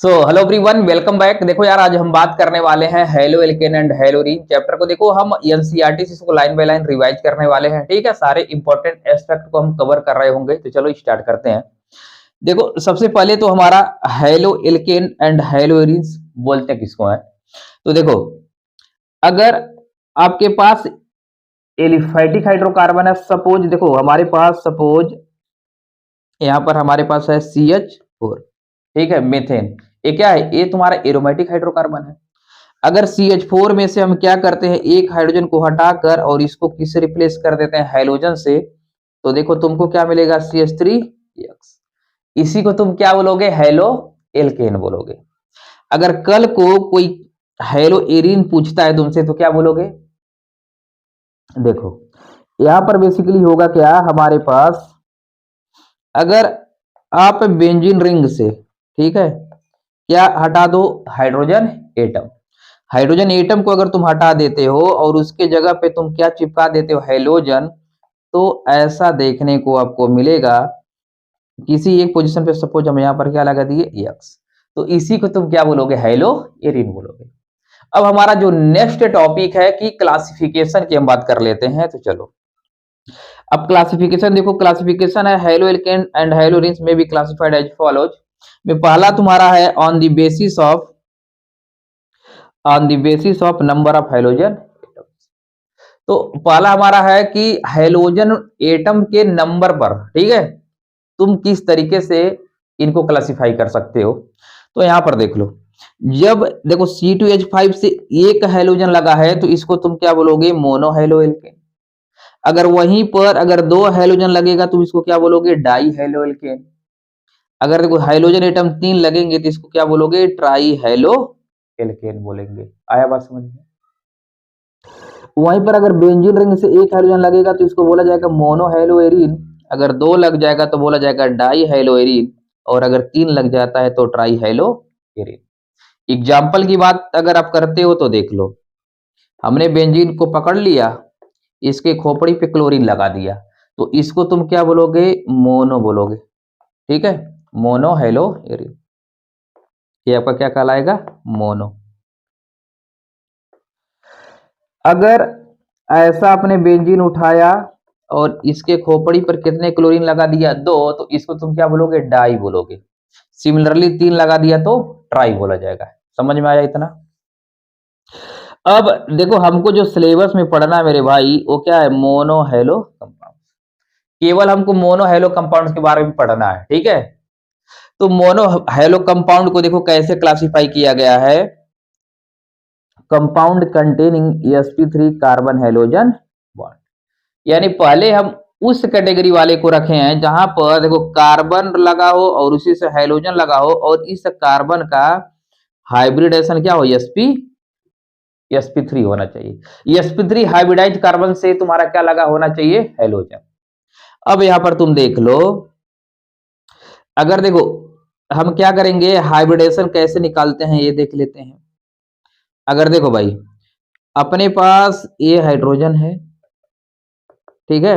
Hello everyone, welcome back. देखो यार, आज हम बात करने वाले हैं हेलो एल्केन एंड हेलोरीन चैप्टर को। देखो हम एनसीईआरटी से इसको लाइन बाय लाइन रिवाइज करने वाले हैं। ठीक है, सारे इंपॉर्टेंट एस्पेक्ट को हम कवर कर रहे होंगे। तो चलो स्टार्ट करते हैं। देखो सबसे पहले तो हमारा हेलो एल्केन एंड हेलोरीन बोलते हैं किसको है। तो देखो, अगर आपके पास एलिफेटिक हाइड्रोकार्बन है, सपोज देखो हमारे पास, सपोज यहाँ पर हमारे पास है CH4। ठीक है, मीथेन। ये क्या है? ये तुम्हारा एरोमेटिक हाइड्रोकार्बन है। अगर CH4 में से हम क्या करते हैं, एक हाइड्रोजन को हटाकर और इसको किससे रिप्लेस कर देते हैं? हैलोजन से। तो देखो तुमको क्या मिलेगा? CH3X। इसी को तुम क्या बोलोगे? हेलो एल्केन बोलोगे। अगर कल को कोई हेलो एरीन पूछता है तुमसे तो क्या बोलोगे? देखो यहां पर बेसिकली होगा क्या हमारे पास, अगर आप बेंजीन रिंग से, ठीक है, क्या हटा दो? Hydrogen atom. हाइड्रोजन एटम को अगर तुम हटा देते हो और उसके जगह पे तुम क्या चिपका देते हो? हेलोजन। तो ऐसा देखने को आपको मिलेगा, किसी एक पोजीशन पे सपोज हम यहाँ पर क्या लगा दिए? एक्स। तो इसी को तुम क्या बोलोगे? हेलो एरिन बोलोगे। अब हमारा जो नेक्स्ट टॉपिक है कि क्लासिफिकेशन की हम बात कर लेते हैं। तो चलो अब क्लासिफिकेशन देखो। क्लासिफिकेशन है हेलो एल्केन एंड हेलोरिन्स में बी क्लासिफाइड एज फॉलोज। में पहला तुम्हारा है on the basis of number of halogen. तो पहला हमारा है कि हेलोजन एटम के नंबर पर, ठीक है, तुम किस तरीके से इनको क्लासिफाई कर सकते हो। तो यहां पर देख लो, जब देखो C2H5 से एक हेलोजन लगा है तो इसको तुम क्या बोलोगे? Mono halo alkane. अगर वहीं पर अगर दो हेलोजन लगेगा तो इसको क्या बोलोगे? Die halo alkane. अगर देखो हाइड्रोजन एटम तीन लगेंगे तो इसको क्या बोलोगे? ट्राई हेलो एल्केन बोलेंगे। आया बात समझ में? वहीं पर अगर बेंजीन रिंग से एक हाइड्रोजन लगेगा तो इसको बोला जाएगा मोनो हेलोएरीन। अगर दो लग जाएगा तो बोला जाएगा डाई हेलोएरीन। और अगर तीन लग जाता है तो ट्राई हेलोएरीन। एग्जाम्पल की बात अगर आप करते हो तो देख लो, हमने बेंजीन को पकड़ लिया, इसके खोपड़ी पे क्लोरीन लगा दिया, तो इसको तुम क्या बोलोगे? मोनो बोलोगे। ठीक है, मोनो हेलोएरीन। ये आपका क्या कहलाएगा? मोनो। अगर ऐसा आपने बेंजीन उठाया और इसके खोपड़ी पर कितने क्लोरीन लगा दिया? दो, तो इसको तुम क्या बोलोगे? डाई बोलोगे। सिमिलरली तीन लगा दिया तो ट्राई बोला जाएगा। समझ में आया इतना? अब देखो हमको जो सिलेबस में पढ़ना है मेरे भाई, वो क्या है? Mono hello compound. केवल हमको मोनो हेलो कंपाउंड के बारे में पढ़ना है। ठीक है, तो मोनो हेलो कंपाउंड को देखो कैसे क्लासिफाई किया गया है। Compound containing sp3 carbon halogen bond. यानी पहले हम उस कैटेगरी वाले को रखे हैं जहां पर देखो कार्बन लगा हो और उसी से हाइड्रोजन लगा हो और इस कार्बन का हाइब्रिडेशन क्या हो? sp3 होना चाहिए। sp3 हाइब्रिडाइज कार्बन से तुम्हारा क्या लगा होना चाहिए? हाइड्रोजन। अब यहां पर तुम देख लो, अगर देखो हम क्या करेंगे, हाइब्रिडेशन कैसे निकालते हैं ये देख लेते हैं। अगर देखो भाई, अपने पास ये हाइड्रोजन है, ठीक है,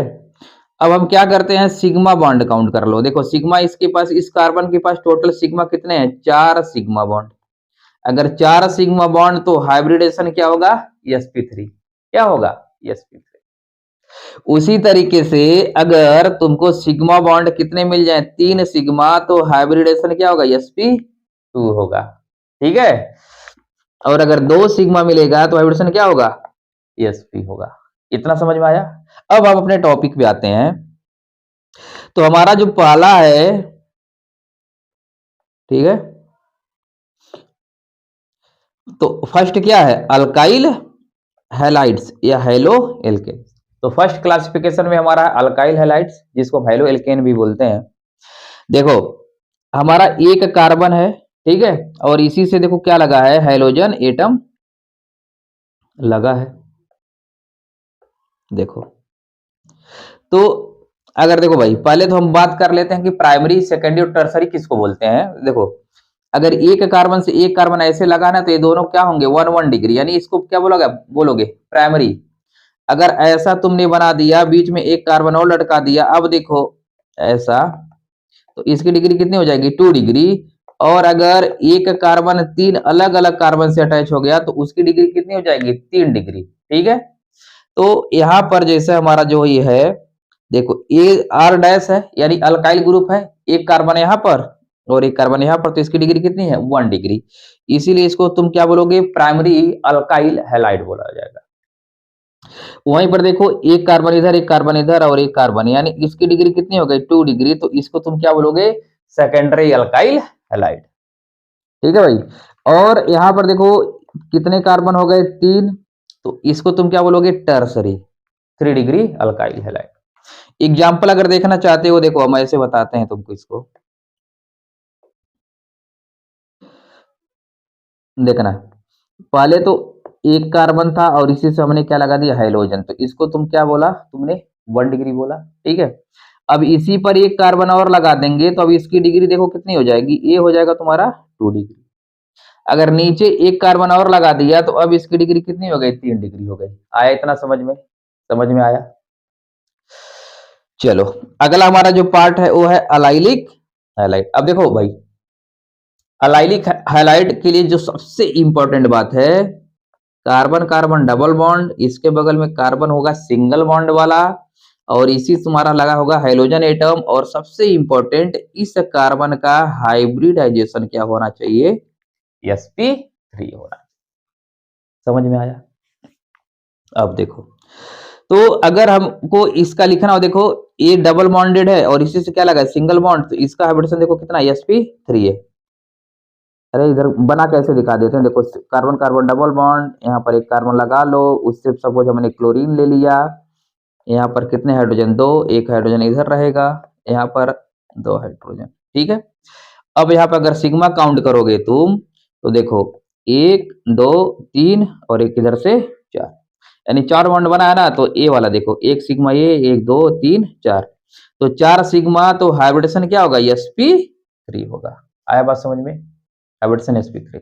अब हम क्या करते हैं? सिग्मा बॉन्ड काउंट कर लो। देखो सिग्मा इसके पास, इस कार्बन के पास टोटल सिग्मा कितने हैं? 4 सिग्मा बॉन्ड। अगर 4 सिग्मा बॉन्ड तो हाइब्रिडेशन क्या होगा? sp3। क्या होगा? sp3। उसी तरीके से अगर तुमको सिग्मा बॉन्ड कितने मिल जाए? 3 सिग्मा, तो हाइब्रिडेशन क्या होगा? sp2 होगा। ठीक है, और अगर 2 सिग्मा मिलेगा तो हाइब्रिडेशन क्या होगा? sp होगा। इतना समझ में आया? अब हम अपने टॉपिक पे आते हैं। तो हमारा जो पहला है, ठीक है, तो फर्स्ट क्या है? अल्काइल हैलाइड्स या हेलो एल्केन। तो फर्स्ट क्लासिफिकेशन में हमारा अल्काइल हैलाइड्स, जिसको हेलो एल्केन भी बोलते हैं। देखो हमारा एक कार्बन है, ठीक है, और इसी से देखो क्या लगा है? हाइड्रोजन एटम लगा है। देखो तो अगर देखो भाई, पहले तो हम बात कर लेते हैं कि प्राइमरी, सेकेंडरी और टर्सरी किसको बोलते हैं। देखो अगर एक कार्बन से एक कार्बन ऐसे लगा ना तो ये दोनों क्या होंगे? 1 डिग्री, यानी इसको क्या बोलोगे? प्राइमरी। अगर ऐसा तुमने बना दिया, बीच में एक कार्बन और लटका दिया, अब देखो ऐसा, तो इसकी डिग्री कितनी हो जाएगी? 2 डिग्री। और अगर एक कार्बन 3 अलग अलग कार्बन से अटैच हो गया तो उसकी डिग्री कितनी हो जाएगी? 3 डिग्री। ठीक है, तो यहाँ पर जैसे हमारा जो ये है, देखो ये आर डैश है यानी अल्काइल ग्रुप है, एक कार्बन यहाँ पर और एक कार्बन यहाँ पर, तो इसकी डिग्री कितनी है? 1 डिग्री। इसीलिए इसको तुम क्या बोलोगे? प्राइमरी अल्काइल हैलाइड बोला जाएगा। वहीं पर देखो एक कार्बन इधर, एक कार्बन इधर और एक कार्बन, यानी इसकी डिग्री कितनी हो गई? 2 डिग्री। तो इसको तुम क्या बोलोगे? Secondary alkyl halide. ठीक है भाई। और यहाँ पर देखो कितने कार्बन हो गए? 3। तो इसको तुम क्या बोलोगे? Tertiary 3 degree alkyl halide. Example अगर देखना चाहते हो, देखो हम ऐसे बताते हैं तुमको इसको, देखना। पहले तो एक कार्बन था और इसी से हमने क्या लगा दिया? हाइड्रोजन। तो इसको तुम क्या बोला? तुमने 1 डिग्री बोला। ठीक है, अब इसी पर एक कार्बन और लगा देंगे तो अब इसकी डिग्री देखो कितनी हो जाएगी? ये हो जाएगा तुम्हारा 2 डिग्री। अगर नीचे एक कार्बन और लगा दिया तो अब इसकी डिग्री कितनी हो गई? 3 डिग्री हो गई। आया इतना समझ में? समझ में आया? चलो अगला हमारा जो पार्ट है वो है अलाइलिक हैलाइड। अब देखो भाई, अलाइलिक हैलाइड के लिए जो सबसे इंपॉर्टेंट बात है, कार्बन कार्बन डबल बॉन्ड, इसके बगल में कार्बन होगा सिंगल बॉन्ड वाला और इसी से तुम्हारा लगा होगा हाइड्रोजन एटम। और सबसे इंपॉर्टेंट, इस कार्बन का हाइब्रिडाइजेशन क्या होना चाहिए? sp3 होना। समझ में आया? अब देखो, तो अगर हमको इसका लिखना हो, देखो ये डबल बॉन्डेड है और इसी से क्या लगा? सिंगल बॉन्ड, तो इसका हाइब्रिडेशन देखो कितना? sp3 है। अरे इधर बना कैसे दिखा देते हैं, देखो कार्बन कार्बन डबल बॉन्ड, यहाँ पर एक कार्बन लगा लो, उससे सपोज हमने क्लोरीन ले लिया, यहाँ पर कितने हाइड्रोजन? 2, एक हाइड्रोजन इधर रहेगा, यहाँ पर 2 हाइड्रोजन। ठीक है, अब यहाँ पर अगर सिग्मा काउंट करोगे तुम तो देखो 1 2 3 और एक इधर से 4, यानी 4 बॉन्ड बना है ना। तो ए वाला देखो, एक सिग्मा ये, 1 2 3 4, तो 4 सिग्मा, तो हाइब्रिडेशन क्या होगा? sp3 होगा। आया बात समझ में? Hybridisation sp3।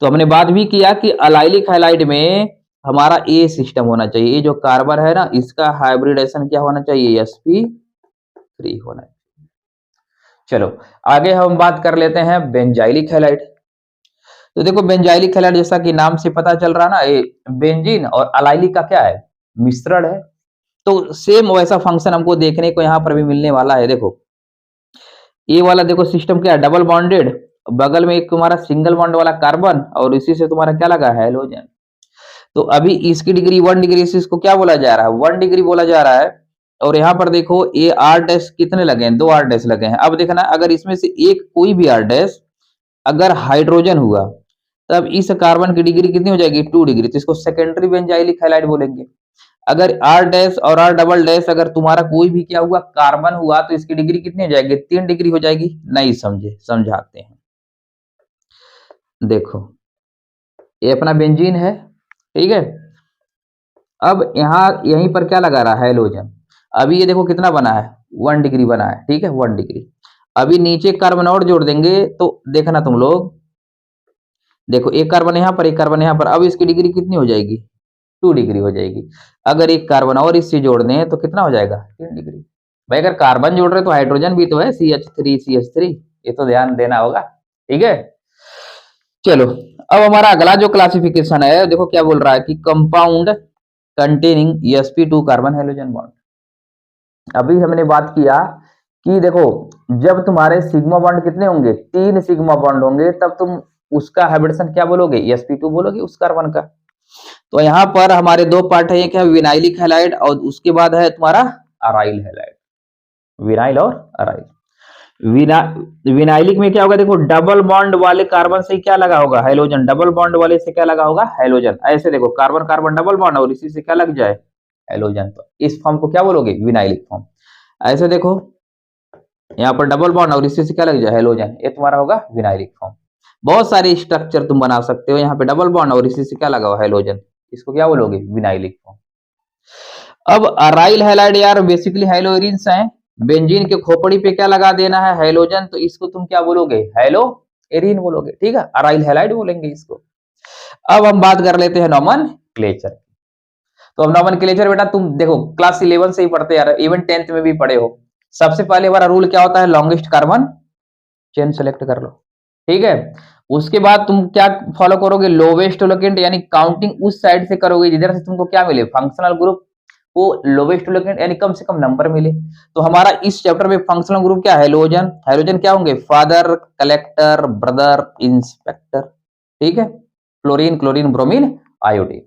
तो हमने बात भी किया कि अलाइलिक हैलाइड में हमारा ए सिस्टम होना चाहिए, ये जो कार्बन है ना इसका हाइब्रिडेशन क्या होना चाहिए? sp3 होना चाहिए। चलो आगे हम बात कर लेते हैं बेंजाइलिक हैलाइड। तो देखो बेंजाइलिक हैलाइड जैसा कि नाम से पता चल रहा ना, ये बेंजीन और अलाइलिक का क्या है? मिश्रण है। तो सेम वैसा फंक्शन हमको देखने को यहाँ पर भी मिलने वाला है। देखो ये वाला देखो सिस्टम क्या है? डबल बॉन्डेड, बगल में एक तुम्हारा सिंगल बॉन्ड वाला कार्बन और इसी से तुम्हारा क्या लगा? हाइड्रोजन। तो अभी इसकी डिग्री 1 डिग्री से इसको क्या बोला जा रहा है? 1 डिग्री बोला जा रहा है। और यहाँ पर देखो ये आर डैश कितने लगे हैं? 2 आर डैश लगे हैं। अब देखना अगर इसमें से एक कोई भी आर डैश अगर हाइड्रोजन हुआ तब इस कार्बन की डिग्री कितनी हो जाएगी? 2 डिग्री। तो इसको सेकेंडरी बेंजाइलिक हैलाइड बोलेंगे। अगर आर डैश और आर डबल डैश अगर तुम्हारा कोई भी क्या हुआ? कार्बन हुआ, तो इसकी डिग्री कितनी हो जाएगी? 3 डिग्री हो जाएगी। नहीं समझे? समझाते हैं। देखो ये अपना बेंजीन है, ठीक है। अब यहाँ यहीं पर क्या लगा रहा है? हाइड्रोजन। अभी ये देखो कितना बना है? 1 डिग्री बना है, ठीक है, 1 डिग्री। अभी नीचे कार्बन और जोड़ देंगे तो देखना तुम लोग, देखो एक कार्बन यहाँ पर, एक कार्बन यहाँ पर, अब इसकी डिग्री कितनी हो जाएगी? 2 डिग्री हो जाएगी। अगर एक कार्बन और इससे जोड़ दें तो कितना हो जाएगा? 3 डिग्री। भाई अगर कार्बन जोड़ रहे तो हाइड्रोजन भी तो है, CH3 ये तो ध्यान देना होगा। ठीक है, चलो अब हमारा अगला जो क्लासिफिकेशन है, देखो क्या बोल रहा है कि compound containing sp2 carbon hydrogen bond. अभी हमने बात किया कि देखो जब तुम्हारे सिग्मा बॉन्ड कितने होंगे? 3 सिग्मा बॉन्ड होंगे, तब तुम उसका हाइब्रिडेशन क्या बोलोगे? sp2 बोलोगे उस कार्बन का। तो यहाँ पर हमारे 2 पार्ट है, एक है विनाइलिक हैलाइड और उसके बाद है तुम्हारा अराइल हैलाइड। विनाइल और अराइल। विनाइलिक में क्या होगा? देखो डबल बॉन्ड वाले कार्बन से क्या लगा होगा? हाइड्रोजन। डबल बॉन्ड वाले से क्या लगा होगा? हाइड्रोजन। ऐसे देखो कार्बन कार्बन डबल बॉन्ड और इसी से क्या लग जाए? हाइड्रोजन। तो इस फॉर्म को क्या बोलोगे? Vinylic form. ऐसे देखो यहाँ पर डबल बॉन्ड और इसी से क्या लग जाए? हाइड्रोजन, ये तुम्हारा होगा विनाइलिक फॉर्म। बहुत सारे स्ट्रक्चर तुम बना सकते हो, यहाँ पे डबल बॉन्ड और इसी से क्या लगा हुआ? हाइड्रोजन, इसको क्या बोलोगे? Vinylic form. अब अराइल हैलाइड यार बेसिकली हाइलोरिन्स हैं। बेंजीन के खोपड़ी पे क्या लगा देना है? हाइड्रोजन, तो इसको तुम क्या बोलोगे? हैलो एरिन बोलोगे। ठीक है, अराइल हैलाइड बोलेंगे इसको। अब हम बात कर लेते हैं नॉमेनक्लेचर। तो अब नॉमेनक्लेचर बेटा तुम देखो क्लास 11 से ही पढ़ते यार, इवन 10th में भी पढ़े हो। सबसे पहले हमारा रूल क्या होता है? लॉन्गेस्ट कार्बन चेन सेलेक्ट कर लो, ठीक है। उसके बाद तुम क्या फॉलो करोगे, लोवेस्ट लोकेंट, यानी काउंटिंग उस साइड से करोगे जिधर से तुमको क्या मिले, फंक्शनल ग्रुप को लोवेस्ट लोकेंट यानी कम से कम नंबर मिले। तो हमारा इस चैप्टर में फंक्शनल ग्रुप क्या है, हेलोजन। हेलोजन क्या होंगे, फादर, कलेक्टर, ब्रदर, इंस्पेक्टर, ठीक है। क्लोरीन, क्लोरीन, ब्रोमीन, आयोडीन,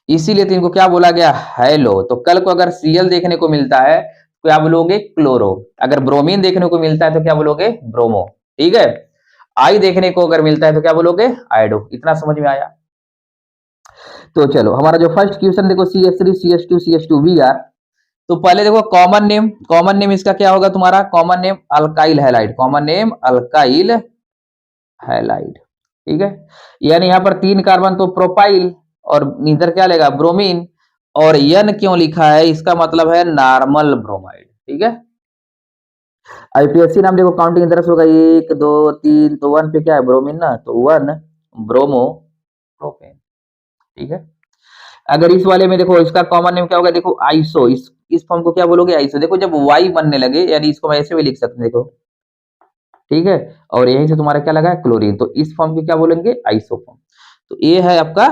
इसीलिए तो इनको क्या बोला गया, हेलो। तो कल को अगर सीएल देखने को मिलता है तो क्या बोलोगे, क्लोरो। अगर ब्रोमीन देखने को मिलता है तो क्या बोलोगे, ब्रोमो, ठीक है। आई देखने को अगर मिलता है तो क्या बोलोगे, आयोडो। इतना समझ में आया। तो चलो हमारा जो फर्स्ट क्वेश्चन देखो, CH3 CH2 CH2 Br। तो पहले देखो कॉमन नेम, कॉमन नेम इसका क्या होगा तुम्हारा, common name alkyl halide, common name alkyl halide, ठीक है। यानी यहाँ पर 3 कार्बन तो प्रोपाइल, और इधर क्या लेगा, ब्रोमीन। और यन क्यों लिखा है, इसका मतलब है नॉर्मल ब्रोमाइड, ठीक है। आईपीएससी नाम देखो, काउंटिंग इधर से होगा 1 2 3, तो 1 पे क्या है, ब्रोमीन ना, तो 1 ब्रोमो प्रोपेन, ठीक है। अगर इस वाले में देखो, इसका कॉमन नेम क्या होगा, देखो आइसो, इस फॉर्म को क्या बोलोगे, आइसो। देखो जब वाई बनने लगे, यानी इसको मैं ऐसे भी लिख सकते हैं, देखो, ठीक है। और यहीं से तुम्हारा क्या लगा है, क्लोरीन, तो इस फॉर्म को क्या बोलेंगे, आइसो फॉर्म। तो ये है आपका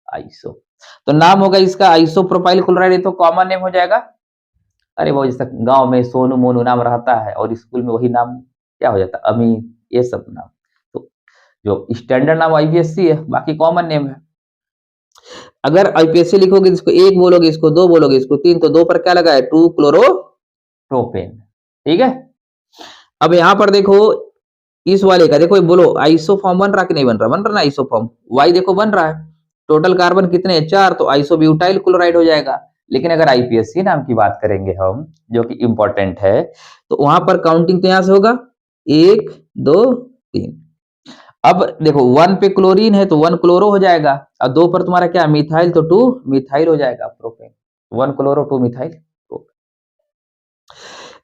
आइसो। तो नाम होगा इसका आइसो प्रोपाइल क्लोराइड, तो कॉमन नेम हो जाएगा। अरे वो जैसा गांव में सोनू मोनू नाम रहता है और स्कूल में वही नाम क्या हो जाता है, अमीन, ये सब नाम। तो जो स्टैंडर्ड नाम आईपीएससी है, बाकी कॉमन नेम है। अगर आईपीएससी लिखोगे इसको 1 बोलोगे, इसको 2 बोलोगे, इसको 3, तो 2 पर क्या लगा है, 2 क्लोरोप्रोपेन, ठीक है। अब यहां पर देखो, इस वाले का देखो, बोलो आइसोफॉर्म बन रहा कि नहीं बन रहा, बन रहा ना आइसोफॉर्म, वाई देखो बन रहा है। टोटल कार्बन कितने हैं, 4, तो आइसोब्यूटाइल क्लोराइड हो जाएगा। लेकिन अगर आईपीएससी नाम की बात करेंगे हम, जो कि इंपॉर्टेंट है, तो वहां पर काउंटिंग तो यहां से होगा 1 2 3। अब देखो 1 पे क्लोरीन है तो 1 क्लोरो हो जाएगा, और 2 पर तुम्हारा क्या मिथाइल, तो 2 मिथाइल हो जाएगा प्रोपेन, 1 क्लोरो 2 मिथाइल।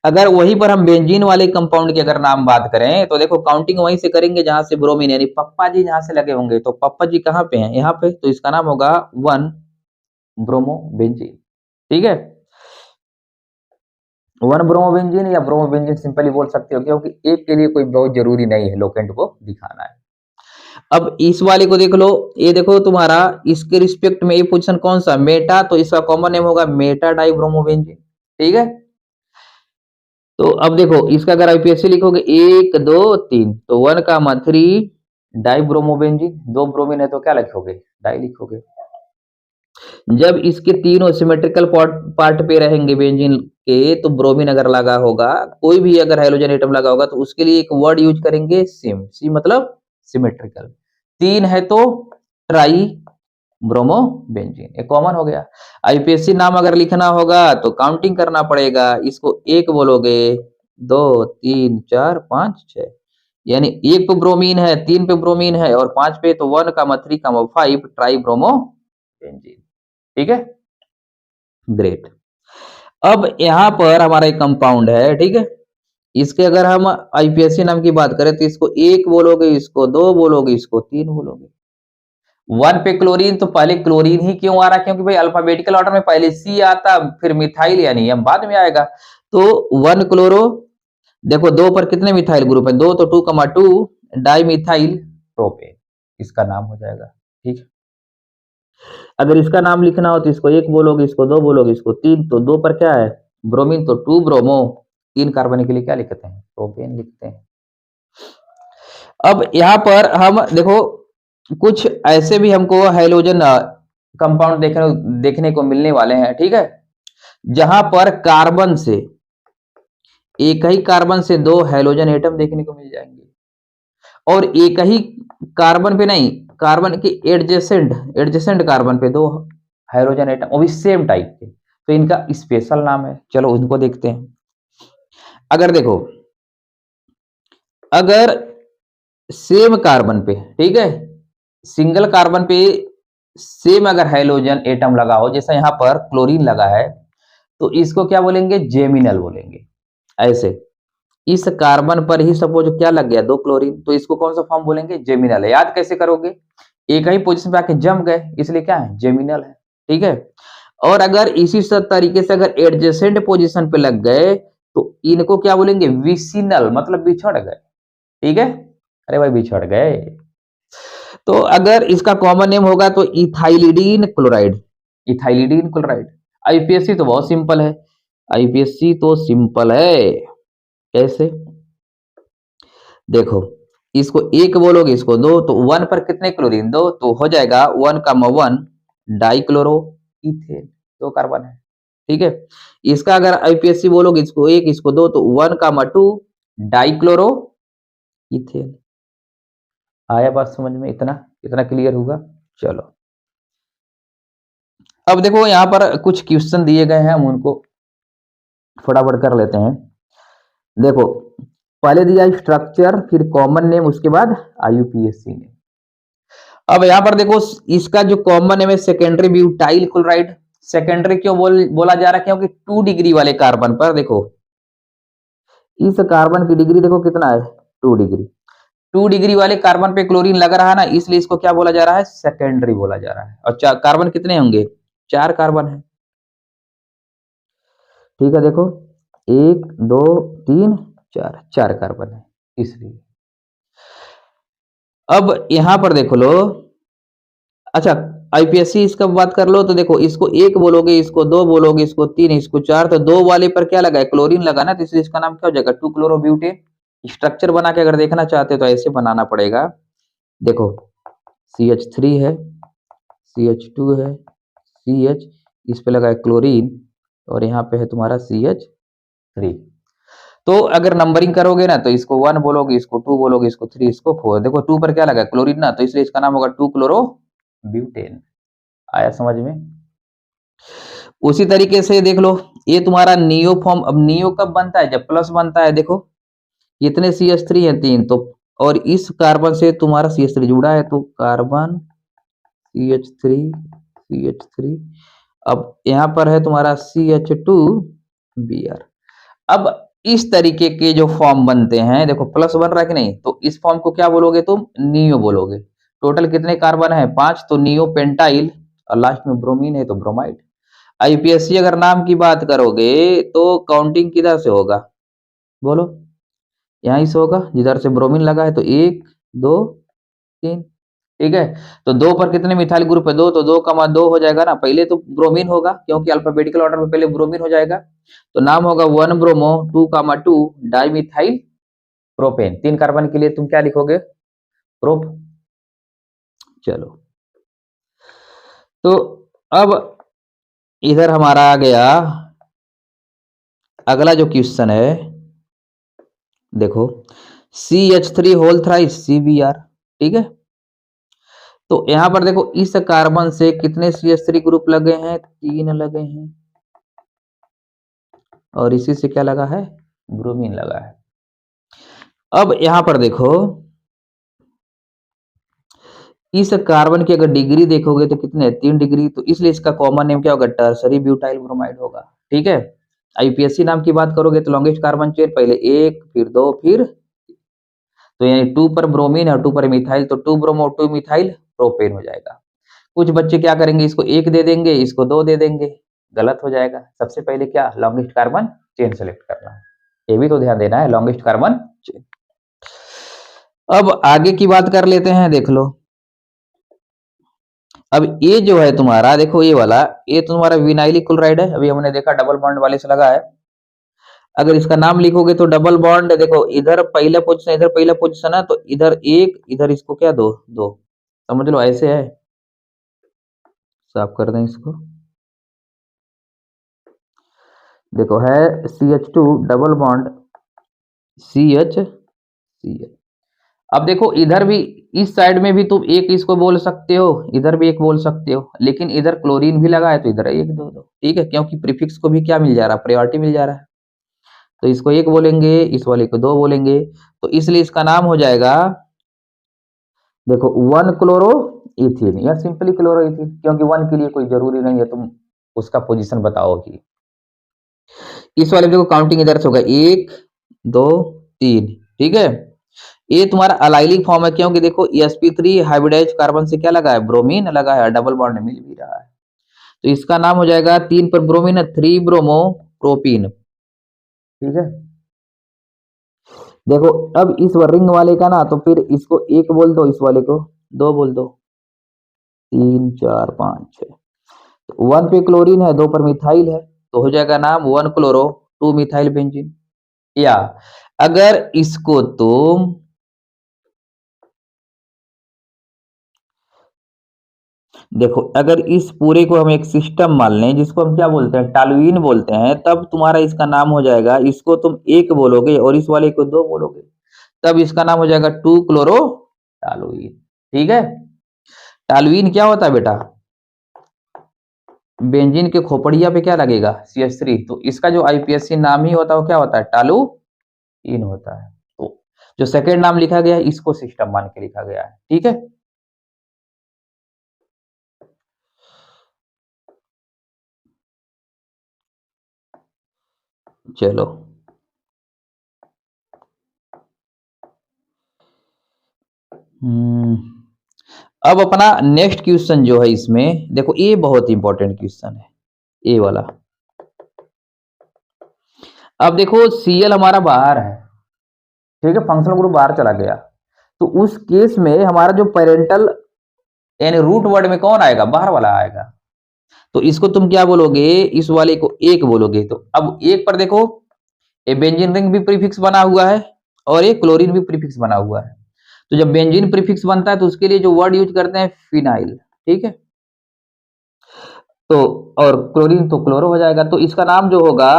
अगर वहीं पर हम बेंजीन वाले कंपाउंड की अगर नाम बात करें, तो देखो काउंटिंग वहीं से करेंगे जहां से ब्रोमीन, यानी पप्पा जी जहां से लगे होंगे, तो पप्पा जी कहां पे हैं, यहाँ पे, तो इसका नाम होगा 1 ब्रोमो बेंजीन, ठीक है। 1 ब्रोमो बेंजीन या ब्रोमो बेंजीन सिंपली बोल सकते हो, क्योंकि एक के लिए कोई बहुत जरूरी नहीं है लोकेंट को दिखाना है। अब इस वाले को देख लो, ये देखो तुम्हारा इसके रिस्पेक्ट में ये पोजीशन कौन सा, मेटा, तो इसका कॉमन नेम होगा मेटा डाइब्रोमोबेंजीन, ठीक है। तो अब देखो इसका अगर आईपीएससी लिखोगे 1 2 3, तो 1 का 3 डाइब्रोमोबेंजीन, 2 ब्रोमीन है तो क्या लिखोगे, डाई लिखोगे। जब इसके तीनों सिमेट्रिकल पार्ट पे रहेंगे बेंजीन के, तो ब्रोमीन अगर लगा होगा, कोई भी अगर हाइड्रोजन एटम लगा होगा, तो उसके लिए एक वर्ड यूज करेंगे सिम, सी मतलब सिमेट्रिकल। 3 है तो ट्राई ब्रोमो बेंजीन, ये कॉमन हो गया। आईपीएससी नाम अगर लिखना होगा तो काउंटिंग करना पड़ेगा, इसको 1 बोलोगे, 2 3 4 5 6, यानी 1 पे ब्रोमीन है, 3 पे ब्रोमीन है, और 5 पे, तो 1 3 5 ट्राई ब्रोमो बेंजीन, ठीक है। ग्रेट। अब यहाँ पर हमारा एक कंपाउंड है, ठीक है। इसके अगर हम आईपीएससी नाम की बात करें, तो इसको 1 बोलोगे, इसको 2 बोलोगे, इसको 3 बोलोगे। 1 पे क्लोरीन, तो पहले क्लोरीन ही क्यों आ रहा है, क्योंकि भाई अल्फाबेटिकल ऑर्डर में पहले सी आता, फिर मिथाइल यानी एम बाद में आएगा। तो 1 क्लोरो, देखो 2 पर कितने मिथाइल ग्रुप है, 2, तो 2 डाई मिथाइल प्रोपेन, इसका नाम हो जाएगा, ठीक है। अगर इसका नाम लिखना हो तो इसको 1 बोलोगे, इसको 2 बोलोगे, इसको 3, तो 2 पर क्या है, ब्रोमीन, तो 2 ब्रोमो, 3 कार्बन के लिए क्या लिखते हैं, प्रोपेन लिखते हैं। अब यहाँ पर हम देखो कुछ ऐसे भी हमको हाइड्रोजन कंपाउंड देखने को मिलने वाले हैं, ठीक है, जहां पर कार्बन से, एक ही कार्बन से 2 हाइड्रोजन एटम देखने को मिल जाएंगे, और एक ही कार्बन पे नहीं, कार्बन के एडजेसेंट एडजेसेंट कार्बन पे 2 हाइड्रोजन एटम, वो भी सेम टाइप के, तो इनका स्पेशल नाम है। चलो उनको देखते हैं। अगर देखो, अगर सेम कार्बन पे, ठीक है, सिंगल कार्बन पे सेम अगर हाइड्रोजन एटम लगा हो, जैसा यहाँ पर क्लोरीन लगा है, तो इसको क्या बोलेंगे, जेमिनल बोलेंगे। ऐसे इस कार्बन पर ही सपोज क्या लग गया, 2 क्लोरीन, तो इसको कौन सा फॉर्म बोलेंगे, जेमिनल है। याद कैसे करोगे, एक ही पोजीशन पे आके जम गए, इसलिए क्या है, जेमिनल है, ठीक है। और अगर इसी सब तरीके से अगर एडजेसेंट पोजीशन पे लग गए, तो इनको क्या बोलेंगे, विसिनल, मतलब बिछड़ गए, ठीक है। अरे भाई बिछड़ गए। तो अगर इसका कॉमन नेम होगा तो ethylidene chloride, ethylidene chloride. IPSC तो बहुत सिंपल है, आईपीएससी तो सिंपल है। कैसे? देखो, इसको एक बोलोगे, इसको दो, तो वन पर कितने क्लोरीन? दो, तो हो जाएगा 1,1 डाइक्लोरो इथेन, दो कार्बन है। ठीक है। इसका अगर आईपीएससी बोलोगे, इसको एक, इसको दो, तो 1,2 डाइक्लोरो इथेन। आया बात समझ में? इतना इतना क्लियर होगा। चलो, अब देखो यहाँ पर कुछ क्वेश्चन दिए गए हैं, हम उनको फटाफट कर लेते हैं। देखो, पहले दिया स्ट्रक्चर, फिर कॉमन नेम, उसके बाद आईयूपीएसी नेम। अब यहाँ पर देखो, इसका जो कॉमन नेम है सेकेंडरी ब्यूटाइल क्लोराइड। सेकेंडरी क्यों बोला जा रहा है? क्योंकि 2 डिग्री वाले कार्बन पर देखो, इस कार्बन की डिग्री देखो कितना है, 2 डिग्री। 2 डिग्री वाले कार्बन पे क्लोरीन लग रहा है ना, इसलिए इसको क्या बोला जा रहा है? सेकेंडरी बोला जा रहा है। और कार्बन कितने होंगे? 4 कार्बन है। ठीक है, देखो, 1 2 3 4, 4 कार्बन है इसलिए। अब यहां पर देखो लो, अच्छा, आईपीएससी इसका बात कर लो, तो देखो, इसको एक बोलोगे, इसको दो बोलोगे, इसको तीन, इसको चार, तो दो वाले पर क्या लगा है? क्लोरीन लगा ना, तो इसलिए इसका नाम क्या हो जाएगा? 2 क्लोरोब्यूटेन। स्ट्रक्चर बना के अगर देखना चाहते हो तो ऐसे बनाना पड़ेगा। देखो, CH3 है, CH2 है, CH, इस पे लगा है क्लोरीन, और यहाँ पे है तुम्हारा CH3। तो अगर नंबरिंग करोगे ना, तो इसको 1 बोलोगे, इसको 2 बोलोगे, इसको 3, इसको 4। देखो 2 पर क्या लगा है? क्लोरीन ना, तो इसलिए इसका नाम होगा 2 क्लोरो ब्यूटेन। आया समझ में? उसी तरीके से देख लो, ये तुम्हारा नियो फॉर्म। अब नियो कब बनता है? जब प्लस बनता है। देखो, कितने CH3 है? 3, तो और इस कार्बन से तुम्हारा CH3 जुड़ा है, तो कार्बन CH3 CH3। अब यहाँ पर है तुम्हारा CH2Br। अब इस तरीके के जो फॉर्म बनते हैं, देखो प्लस बन रहा है कि नहीं, तो इस फॉर्म को क्या बोलोगे तुम? नियो बोलोगे। टोटल कितने कार्बन है? 5, तो नियो पेंटाइल, और लास्ट में ब्रोमीन है तो ब्रोमाइड। आईपीएससी अगर नाम की बात करोगे तो काउंटिंग किधर से होगा? बोलो, यहीं से होगा जिधर से ब्रोमीन लगा है, तो 1 2 3। ठीक है। तो 2 पर कितने मिथाइल ग्रुप है? 2, तो 2,2 हो जाएगा ना। पहले तो ब्रोमीन होगा, क्योंकि अल्फाबेटिकल ऑर्डर में पहले ब्रोमीन हो जाएगा, तो नाम होगा 1 ब्रोमो 2,2 डाइमिथाइल प्रोपेन। 3 कार्बन के लिए तुम क्या लिखोगे? प्रोप। चलो, तो अब इधर हमारा आ गया अगला जो क्वेश्चन है। देखो, CH3 होल थ्राइस CBr। ठीक है। तो यहां पर देखो, इस कार्बन से कितने CH3 ग्रुप लगे हैं? 3 लगे हैं, और इसी से क्या लगा है? ब्रोमीन लगा है। अब यहां पर देखो, इस कार्बन की अगर डिग्री देखोगे तो कितने? 3 डिग्री, तो इसलिए इसका कॉमन नेम क्या होगा? टर्सरी ब्यूटाइल ब्रोमाइड होगा। ठीक है। आईपीएससी नाम की बात करोगे तो लॉन्गेस्ट कार्बन चेन, पहले 1, फिर 2, फिर, तो यानी 2 पर ब्रोमीन और 2 पर मिथाइल, तो 2 ब्रोमो 2 मिथाइल प्रोपेन हो जाएगा। कुछ बच्चे क्या करेंगे? इसको 1 दे देंगे, इसको 2 दे देंगे, गलत हो जाएगा। सबसे पहले क्या? लॉन्गेस्ट कार्बन चेन सेलेक्ट करना है, ये भी तो ध्यान देना है, लॉन्गेस्ट कार्बन चेन। अब आगे की बात कर लेते हैं, देख लो। अब ये जो है तुम्हारा, देखो ये वाला, ये तुम्हारा विनाइलिक क्लोराइड है। अभी हमने देखा डबल बॉन्ड वाले से लगा है। अगर इसका नाम लिखोगे तो डबल बॉन्ड, देखो इधर पहला पोजीशन, इधर पहला पोजीशन है, तो इधर 1, इधर इसको क्या? 2 2, समझ लो ऐसे है। साफ कर दें इसको। देखो, है CH2 डबल बॉन्ड CH। अब देखो, इधर भी, इस साइड में भी तुम एक इसको बोल सकते हो, इधर भी एक बोल सकते हो, लेकिन इधर क्लोरीन भी लगा है, तो इधर 1 2 2। ठीक है, क्योंकि प्रीफिक्स को भी क्या मिल जा रहा है? प्रायोरिटी मिल जा रहा है, तो इसको 1 बोलेंगे, इस वाले को 2 बोलेंगे, तो इसलिए इसका नाम हो जाएगा, देखो, 1 क्लोरो इथिन, या सिंपली क्लोरो इथिन, क्योंकि 1 के लिए कोई जरूरी नहीं है तुम उसका पोजीशन बताओगी। इस वाले देखो, काउंटिंग इधर से होगा 1 2 3। ठीक है। ये तुम्हारा अलाइलिक फॉर्म है, क्योंकि देखो sp3 हाइब्रिडाइज कार्बन से क्या लगा है? ब्रोमीन लगा है, डबल बॉन्ड मिल भी रहा है, तो इसका नाम हो जाएगा, 3 पर ब्रोमीन है, 3 ब्रोमो प्रोपीन। ठीक है। देखो अब इस रिंग वाले का ना, तो फिर इसको एक बोल दो, इस वाले को दो बोल दो, 3 4 5 6। तो 1 पे क्लोरीन है, 2 पर मिथाइल है, तो हो जाएगा नाम 1 क्लोरो 2 मिथाइल बेंजीन। या अगर इसको तुम देखो, अगर इस पूरे को हम एक सिस्टम मान लें जिसको हम क्या बोलते हैं, टॉलुइन बोलते हैं, तब तुम्हारा इसका नाम हो जाएगा, इसको तुम एक बोलोगे और इस वाले को दो बोलोगे, तब इसका नाम हो जाएगा 2 क्लोरो टॉलुइन। ठीक है। टॉलुइन क्या होता है बेटा, बेंजीन के खोपड़िया पे क्या लगेगा, CH3, तो इसका जो आईपीएससी नाम ही होता है वो क्या होता है, टॉलुइन होता है। तो जो सेकेंड नाम लिखा गया है इसको सिस्टम मान के लिखा गया है। ठीक है। चलो अब अपना नेक्स्ट क्वेश्चन जो है इसमें देखो, ये बहुत इंपॉर्टेंट क्वेश्चन है, ये वाला। अब देखो Cl हमारा बाहर है, ठीक है, फंक्शनल ग्रुप बाहर चला गया, तो उस केस में हमारा जो पेरेंटल यानी रूट वर्ड में कौन आएगा, बाहर वाला आएगा, तो इसको तुम क्या बोलोगे, इस वाले को एक बोलोगे। तो अब एक पर देखो, ये बेंजीन रिंग भी प्रीफिक्स बना हुआ है और ये क्लोरीन भी प्रीफिक्स बना हुआ है। तो जब बेंजीन प्रीफिक्स बनता है तो उसके लिए जो वर्ड यूज करते हैं फिनाइल, ठीक है, तो और क्लोरीन तो क्लोरो हो जाएगा, तो इसका नाम जो होगा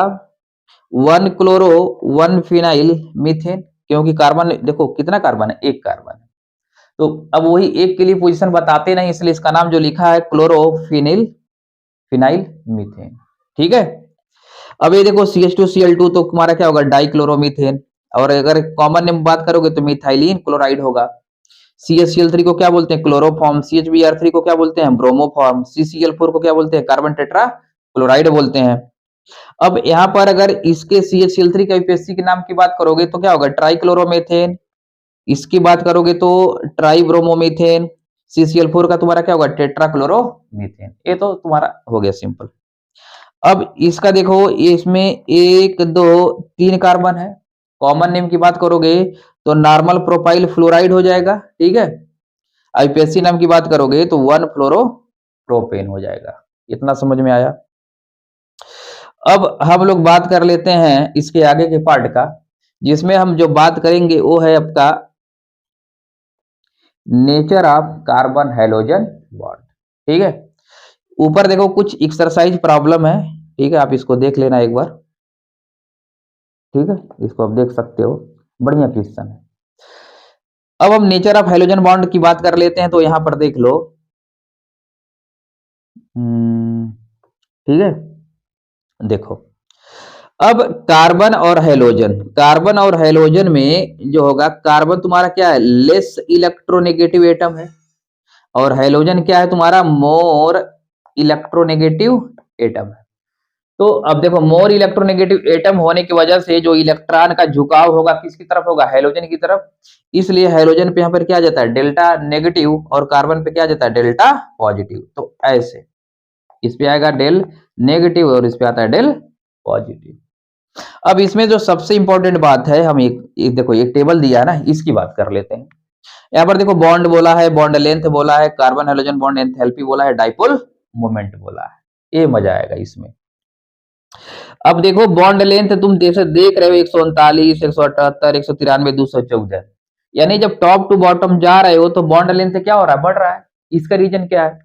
1 क्लोरो 1 फिनाइल मीथेन, क्योंकि कार्बन देखो कितना कार्बन है, एक कार्बन है, तो अब वही एक के लिए पोजीशन बताते नहीं, इसलिए इसका नाम जो लिखा है क्लोरोफिनिल फिनाइल मीथेन। ठीक है। अब ये देखो CH2Cl2 तो तुम्हारा क्या होगा, डाइक्लोरोमीथेन, और अगर कॉमन नेम बात करोगे तो मिथाइलिन क्लोराइड होगा। CHCl3 को क्या बोलते हैं, क्लोरोफॉर्म। CHBr3 को क्या बोलते हैं, ब्रोमोफॉर्म। CCl4 को क्या बोलते हैं, कार्बन टेट्रा क्लोराइड बोलते हैं। अब यहाँ पर अगर इसके CHCl3 के आईपीएससी के नाम की बात करोगे तो क्या होगा, ट्राइक्लोरोमेथेन। इसकी बात करोगे तो ट्राइब्रोमोमीथेन। CCl4 का तुम्हारा क्या होगा, टेट्राक्लोरोमीथेन। ये तो तुम्हारा हो गया सिंपल। अब इसका देखो, ये इसमें 1 2 3 कार्बन है, कॉमन नेम की बात करोगे तो नॉर्मल प्रोपाइल फ्लोराइड हो जाएगा। ठीक है। आईपीएससी नाम की बात करोगे तो 1 फ्लोरो प्रोपेन हो जाएगा। इतना समझ में आया। अब हम लोग बात कर लेते हैं इसके आगे के पार्ट का, जिसमें हम जो बात करेंगे वो है आपका nature of carbon halogen bond. ठीक है। ऊपर देखो कुछ एक्सरसाइज प्रॉब्लम है, ठीक है, आप इसको देख लेना एक बार। ठीक है, इसको आप देख सकते हो, बढ़िया क्वेश्चन है। अब हम नेचर ऑफ हैलोजन बॉन्ड की बात कर लेते हैं, तो यहां पर देख लो। ठीक है, देखो अब कार्बन और हैलोजन में जो होगा, कार्बन तुम्हारा क्या है, लेस इलेक्ट्रोनेगेटिव एटम है, और हैलोजन क्या है तुम्हारा, मोर इलेक्ट्रोनेगेटिव एटम है। तो अब देखो, मोर इलेक्ट्रोनेगेटिव एटम होने की वजह से जो इलेक्ट्रॉन का झुकाव होगा किसकी तरफ होगा, हैलोजन की तरफ। इसलिए हैलोजन पे यहाँ पर क्या जाता है, डेल्टा नेगेटिव, और कार्बन पे क्या जाता है, डेल्टा पॉजिटिव। तो ऐसे इस पे आएगा डेल नेगेटिव और इस पे आता है डेल पॉजिटिव। अब इसमें जो सबसे इंपॉर्टेंट बात है, हम एक देखो एक टेबल दिया है ना, इसकी बात कर लेते हैं। यहाँ पर देखो बॉन्ड बोला है, बॉन्ड लेंथ बोला है, कार्बन हाइड्रोजन बॉन्ड एंथैल्पी बोला है, डाइपोल मोमेंट बोला है। ये मजा आएगा इसमें। अब देखो बॉन्ड लेंथ तुम देख रहे हो 139, 178, 193, 214, यानी जब टॉप टू बॉटम जा रहे हो तो बॉन्ड लेंथ क्या हो रहा है, बढ़ रहा है। इसका रीजन क्या है,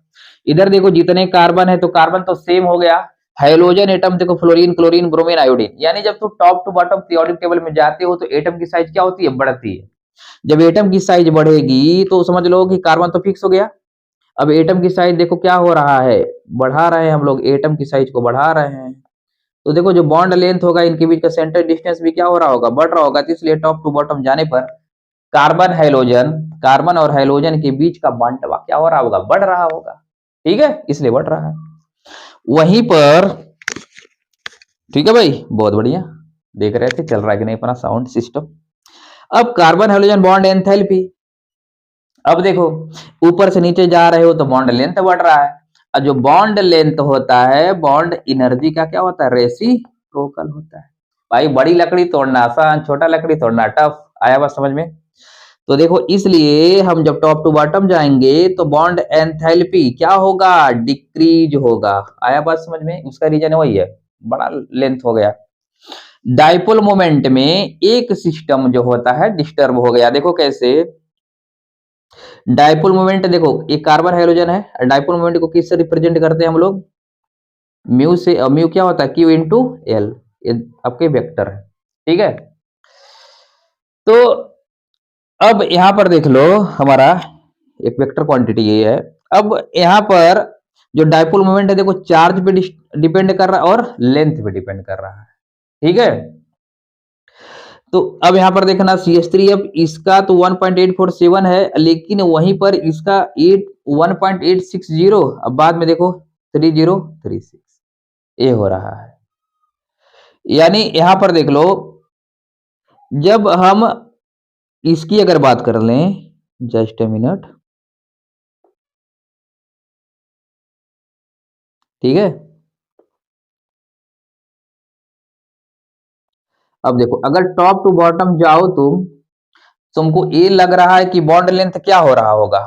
इधर देखो जितने कार्बन है तो कार्बन तो सेम हो गया, हाइड्रोजन एटम देखो फ्लोरीन क्लोरीन ब्रोमीन आयोडीन, यानी जब तुम top to bottom periodic table में जाते हो तो एटम की साइज क्या होती है, बढ़ती है। जब एटम की साइज बढ़ेगी तो समझ लो कि कार्बन तो फिक्स हो गया। अब एटम की साइज देखो क्या हो रहा है, बढ़ा रहे हैं हम लोग, एटम की साइज को बढ़ा रहे हैं। तो देखो जो बॉन्ड लेंथ होगा, इनके बीच का सेंटर डिस्टेंस भी क्या हो रहा होगा, बढ़ रहा होगा। तो इसलिए टॉप टू बॉटम जाने पर कार्बन और हाइड्रोजन के बीच का बंटवा क्या हो रहा होगा, बढ़ रहा होगा। ठीक है, इसलिए बढ़ रहा है। वहीं पर ठीक है भाई, बहुत बढ़िया, देख रहे थे चल रहा है कि नहीं अपना साउंड सिस्टम। अब कार्बन हाइड्रोजन बॉन्ड एंथैल्पी, अब देखो ऊपर से नीचे जा रहे हो तो बॉन्ड लेंथ बढ़ रहा है, और जो बॉन्ड लेंथ होता है बॉन्ड एनर्जी का क्या होता है, रेसिप्रोकल होता है। भाई बड़ी लकड़ी तोड़ना आसान, छोटा लकड़ी तोड़ना टफ। आया बात समझ में? तो देखो इसलिए हम जब टॉप टू बॉटम जाएंगे तो बॉन्ड एंथैल्पी क्या होगा, डिक्रीज होगा। आया बात समझ में? उसका रीजन वही है, बड़ा लेंथ हो गया। डाइपोल मोमेंट में एक सिस्टम जो होता है डिस्टर्ब हो गया। देखो कैसे, डाइपोल मोमेंट देखो एक कार्बन हाइड्रोजन है, डाइपोल मोमेंट को किससे रिप्रेजेंट करते हैं हम लोग, म्यू से। म्यू क्या होता है, क्यू इंटू एल, ये आपके वेक्टर है, ठीक है। तो अब यहां पर देख लो हमारा एक वेक्टर क्वांटिटी ये है। अब यहां पर जो डाइपोल मोमेंट है देखो चार्ज पे डिपेंड कर रहा है और लेंथ पे डिपेंड कर रहा है, ठीक है। तो अब यहां पर देखना CH3, अब इसका तो 1.847 है, लेकिन वहीं पर इसका 1.860, अब बाद में देखो 3036, ये हो रहा है। यानी यहां पर देख लो, जब हम इसकी अगर बात कर लें, जस्ट ए मिनट, ठीक है। अब देखो अगर टॉप टू बॉटम जाओ तुमको ये लग रहा है कि बॉन्ड लेंथ क्या हो रहा होगा,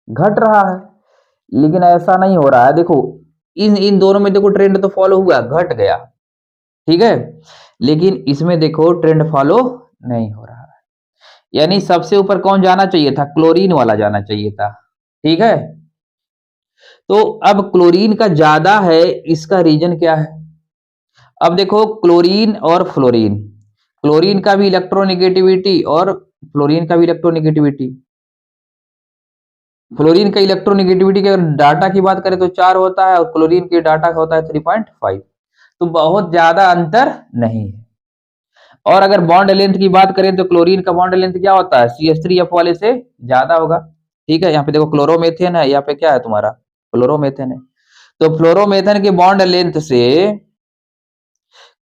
घट रहा है, लेकिन ऐसा नहीं हो रहा है। देखो इन इन दोनों में देखो ट्रेंड तो फॉलो हुआ, घट गया, ठीक है, लेकिन इसमें देखो ट्रेंड फॉलो नहीं हो रहा है। यानी सबसे ऊपर कौन जाना चाहिए था, क्लोरीन वाला जाना चाहिए था, ठीक है। तो अब क्लोरीन का ज्यादा है, इसका रीजन क्या है? अब देखो क्लोरीन और फ्लोरीन, क्लोरीन का भी इलेक्ट्रोनेगेटिविटी और फ्लोरीन का भी इलेक्ट्रोनेगेटिविटी, फ्लोरीन का इलेक्ट्रोनेगेटिविटी के अगर डाटा की बात करें तो 4 होता है और क्लोरीन के डाटा होता है 3.5, तो बहुत ज्यादा अंतर नहीं है। और अगर बॉन्ड लेंथ की बात करें तो क्लोरीन का बॉन्ड लेंथ क्या होता है, CH3F वाले से ज्यादा होगा, ठीक है। यहाँ पे देखो क्लोरोमेथेन है, यहाँ पे क्या है तुम्हारा, फ्लोरोमेथेन है। तो फ्लोरोमेथेन के बॉन्ड लेंथ से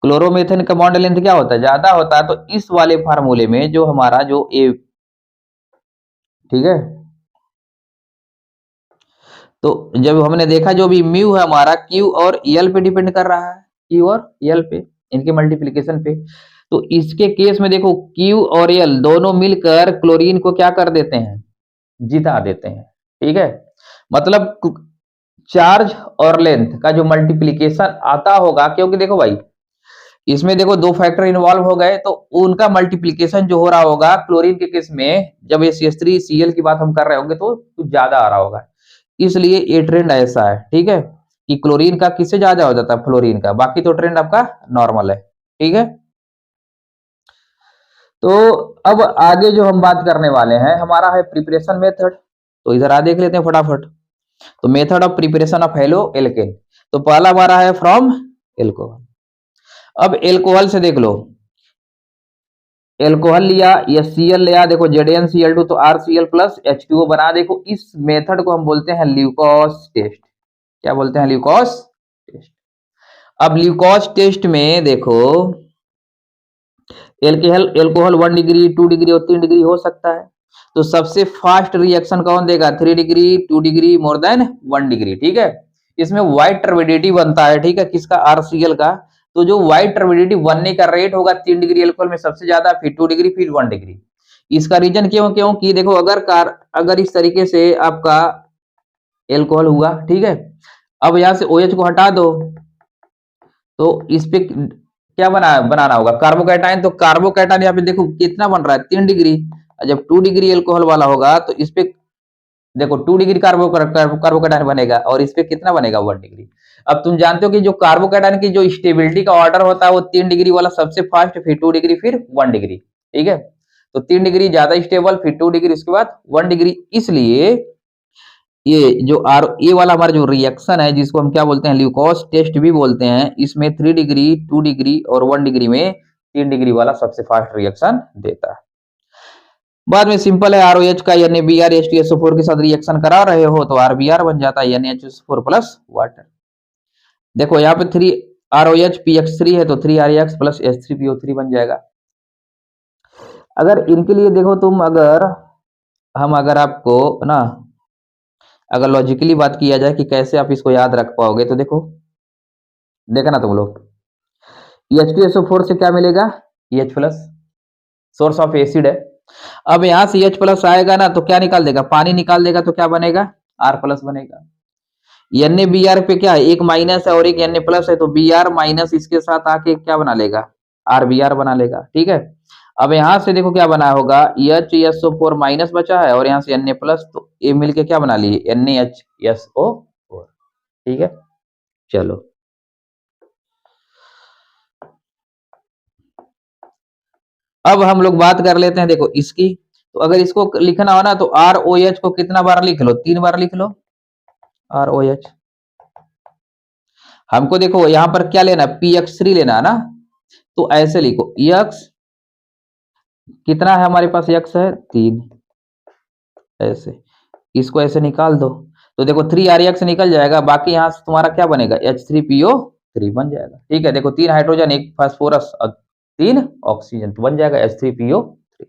क्लोरोमेथेन का बॉन्ड लेंथ क्या होता है, ज्यादा होता है। तो इस वाले फार्मूले में जो हमारा जो ए, ठीक है, तो जब हमने देखा जो भी म्यू है हमारा क्यू और यल पे डिपेंड कर रहा है, क्यू और यल पे, इनके मल्टीप्लीकेशन पे। तो इसके केस में देखो क्यू और यल दोनों मिलकर क्लोरीन को क्या कर देते हैं, जिता देते हैं, ठीक है। मतलब चार्ज और लेंथ का जो मल्टीप्लीकेशन आता होगा, क्योंकि देखो भाई इसमें देखो दो फैक्टर इन्वॉल्व हो गए, तो उनका मल्टीप्लीकेशन जो हो रहा होगा क्लोरीन के केस में, जब ये CH3Cl की बात हम कर रहे होंगे तो कुछ ज्यादा आ रहा होगा। इसलिए ये ट्रेंड ऐसा है, ठीक है, कि क्लोरीन का किससे ज्यादा हो जाता है, फ्लोरीन का। बाकी तो ट्रेंड आपका नॉर्मल है, ठीक है। तो अब आगे जो हम बात करने वाले हैं हमारा है प्रिपरेशन मेथड। तो इधर आ देख लेते हैं फटाफट। तो method of preparation of halo alkane, तो पहला हमारा है फ्रॉम एल्कोहल। अब एल्कोहल से देख लो, एल्कोहल लिया या Cl लिया, देखो ZnCl2 तो RCl प्लस H2O बना। देखो इस मेथड को हम बोलते हैं ल्यूकोस टेस्ट। क्या बोलते हैं, ल्यूकोस टेस्ट। अब ल्यूकोस टेस्ट में देखो एल्कोहल एल्कोहल 1 डिग्री 2 डिग्री और 3 डिग्री हो सकता है। तो सबसे फास्ट रिएक्शन कौन देगा, 3 degree 2 degree more than 1 degree, ठीक है। इसमें व्हाइट टर्बिडिटी बनता है, ठीक है, किसका, RCl का। तो जो व्हाइट टर्बिडिटी बनने का रेट होगा 3 डिग्री एल्कोहल में सबसे ज्यादा, फिर 2 डिग्री, फिर 1 डिग्री। इसका रीजन क्यों, क्योंकि देखो अगर इस तरीके से आपका एल्कोहल हुआ, ठीक है, अब यहां से OH को हटा दो, तो इस पे क्या बनाना होगा, कार्बोकैटायन। तो कार्बोकैटायन यहाँ पे देखो कितना बन रहा है, 3 डिग्री। जब 2 डिग्री एल्कोहल वाला होगा तो इस पे देखो 2 डिग्री कार्बोकैटायन बनेगा और इस पे कितना बनेगा, 1 डिग्री। अब तुम जानते हो कि जो कार्बोकैटायन की जो स्टेबिलिटी का ऑर्डर होता है वो 3 डिग्री वाला सबसे फास्ट, फिर 2 डिग्री, फिर 1 डिग्री, ठीक है। तो 3 डिग्री ज्यादा स्टेबल, फिर 2 डिग्री, उसके बाद 1 डिग्री। इसलिए ये जो आर ये वाला हमारा जो रिएक्शन है जिसको हम क्या बोलते हैं, ल्यूकोस टेस्ट भी बोलते हैं, इसमें 3 डिग्री 2 डिग्री और 1 डिग्री में 3 डिग्री वाला सबसे फास्ट रिएक्शन देता है। बाद में सिंपल है, ROH का NaBr H2SO4 के साथ रिएक्शन करा रहे हो तो RBr बन जाता है, NaHSO4 प्लस वाटर। देखो यहाँ पे 3 ROH PX3 है तो 3REX प्लस H3PO3 बन जाएगा। अगर इनके लिए देखो तुम, अगर आपको ना, अगर लॉजिकली बात किया जाए कि कैसे आप इसको याद रख पाओगे, तो देखो देखना तुम लोग, H2SO4 से क्या मिलेगा, EH plus, source of acid है। अब यहाँ से H प्लस आएगा ना तो क्या निकाल देगा, पानी निकाल देगा, तो क्या बनेगा, R प्लस बनेगा। NaBr पे क्या है, एक माइनस है और एक Na प्लस है, तो Br माइनस इसके साथ आके क्या बना लेगा, RBr बना लेगा। ठीक है, अब यहां से देखो क्या बना होगा, HSO4 माइनस बचा है और यहाँ से Na प्लस, तो ये मिलके क्या बना लिए, NaHSO4। ठीक है, चलो अब हम लोग बात कर लेते हैं देखो इसकी। तो अगर इसको लिखना हो ना तो ROH को कितना बार लिख लो, 3 बार लिख लो ROH। हमको देखो यहां पर क्या लेना है, PX3 लेना है ना, तो ऐसे लिखो X कितना है हमारे पास, X है 3, ऐसे इसको ऐसे निकाल दो, तो देखो 3RX निकल जाएगा, बाकी यहां से तुम्हारा क्या बनेगा, H3PO3 बन जाएगा। ठीक है, देखो 3 हाइड्रोजन, 1 फास्फोरस और 3 ऑक्सीजन, तो बन जाएगा H3PO3।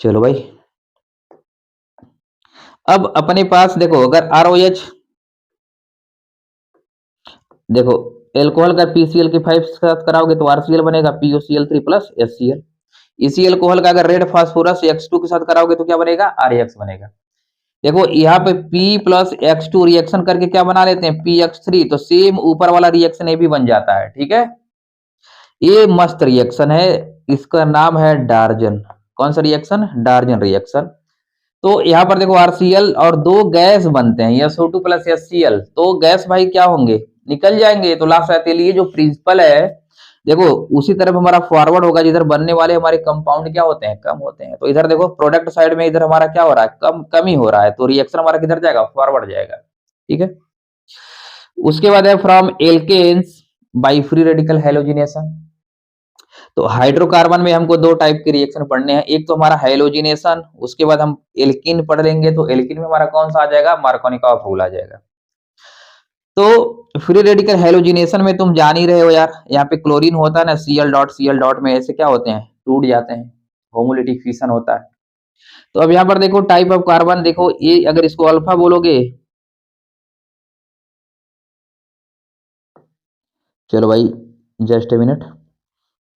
चलो भाई, अब अपने पास देखो अगर ROH, देखो एल्कोहल का PCl के 5 के साथ कराओगे तो RCl बनेगा, POCl3 प्लस HCl। इसी एल्कोहल का अगर रेड फास्फोरस X2 के साथ कराओगे तो क्या बनेगा, RX बनेगा। देखो यहाँ पे P प्लस X2 रिएक्शन करके क्या बना लेते हैं, PX3, तो सेम ऊपर वाला रिएक्शन ये भी बन जाता है। ठीक है, ये मस्त रिएक्शन है, इसका नाम है डार्जन। कौन सा रिएक्शन, डार्जन रिएक्शन। तो यहाँ पर देखो RCl और दो गैस बनते हैं, SO2 प्लस HCl, तो गैस भाई क्या होंगे, निकल जाएंगे, तो लास्ट रहते लिए जो प्रिंसिपल है देखो उसी तरफ हमारा फॉरवर्ड होगा, जिधर बनने वाले हमारे कंपाउंड क्या होते हैं, कम होते हैं। तो इधर देखो प्रोडक्ट साइड में इधर हमारा क्या हो रहा है, कम ही हो रहा है, तो रिएक्शन हमारा किधर जाएगा, फॉरवर्ड जाएगा। ठीक है, उसके बाद है from alkanes by free radical halogenation. तो हाइड्रोकार्बन में हमको दो टाइप के रिएक्शन पढ़ने हैं, एक तो हमारा हैलोजिनेशन, उसके बाद हम एल्कीन पढ़ लेंगे। तो एल्कीन में हमारा कौन सा आ जाएगा, मार्कोनिकॉफ रूल आ जाएगा। तो फ्री रेडिकल हैलोजिनेशन में तुम जान ही रहे हो यार, यहाँ पे क्लोरीन होता है ना, Cl डॉट में ऐसे क्या होते हैं, टूट जाते हैं, होमोलिटिक फिशन होता है। तो अब यहाँ पर देखो टाइप ऑफ कार्बन, देखो ये अगर इसको अल्फा बोलोगे, चलो भाई जस्ट ए मिनट,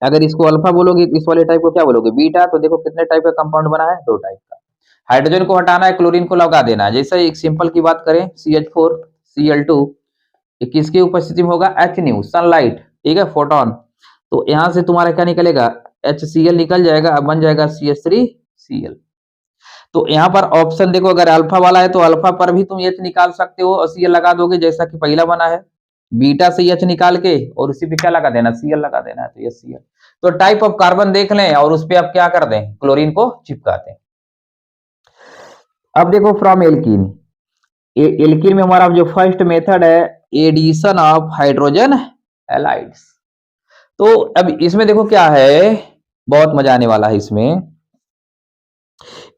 अगर इसको अल्फा बोलोगे इस वाले टाइप को क्या बोलोगे, बीटा। तो देखो कितने टाइप का कंपाउंड बना है, दो टाइप का। हाइड्रोजन को हटाना है, क्लोरीन को लगा देना है। जैसे एक सिंपल की बात करें, CH4 Cl2, ये किसकी उपस्थिति में होगा, H न्यू, सनलाइट। ठीक है, फोटोन। तो यहां से तुम्हारा क्या निकलेगा, HCl निकल जाएगा, अब बन जाएगा CH3Cl। तो यहाँ पर ऑप्शन देखो, अगर अल्फा वाला है तो अल्फा पर भी तुम H निकाल सकते हो और Cl लगा दोगे, जैसा कि पहला बना है। बीटा से H निकाल के और उसी पे क्या लगा देना, Cl लगा देना है, तो ये Cl। तो टाइप ऑफ कार्बन देख लें और उस पर आप क्या कर दें, क्लोरीन को चिपका दें। अब देखो फ्रॉम एल्कीन, एल्कीन में हमारा जो फर्स्ट मेथड है, एडिशन ऑफ हाइड्रोजन हैलाइड्स। तो अब इसमें देखो क्या है, बहुत मजा आने वाला है इसमें,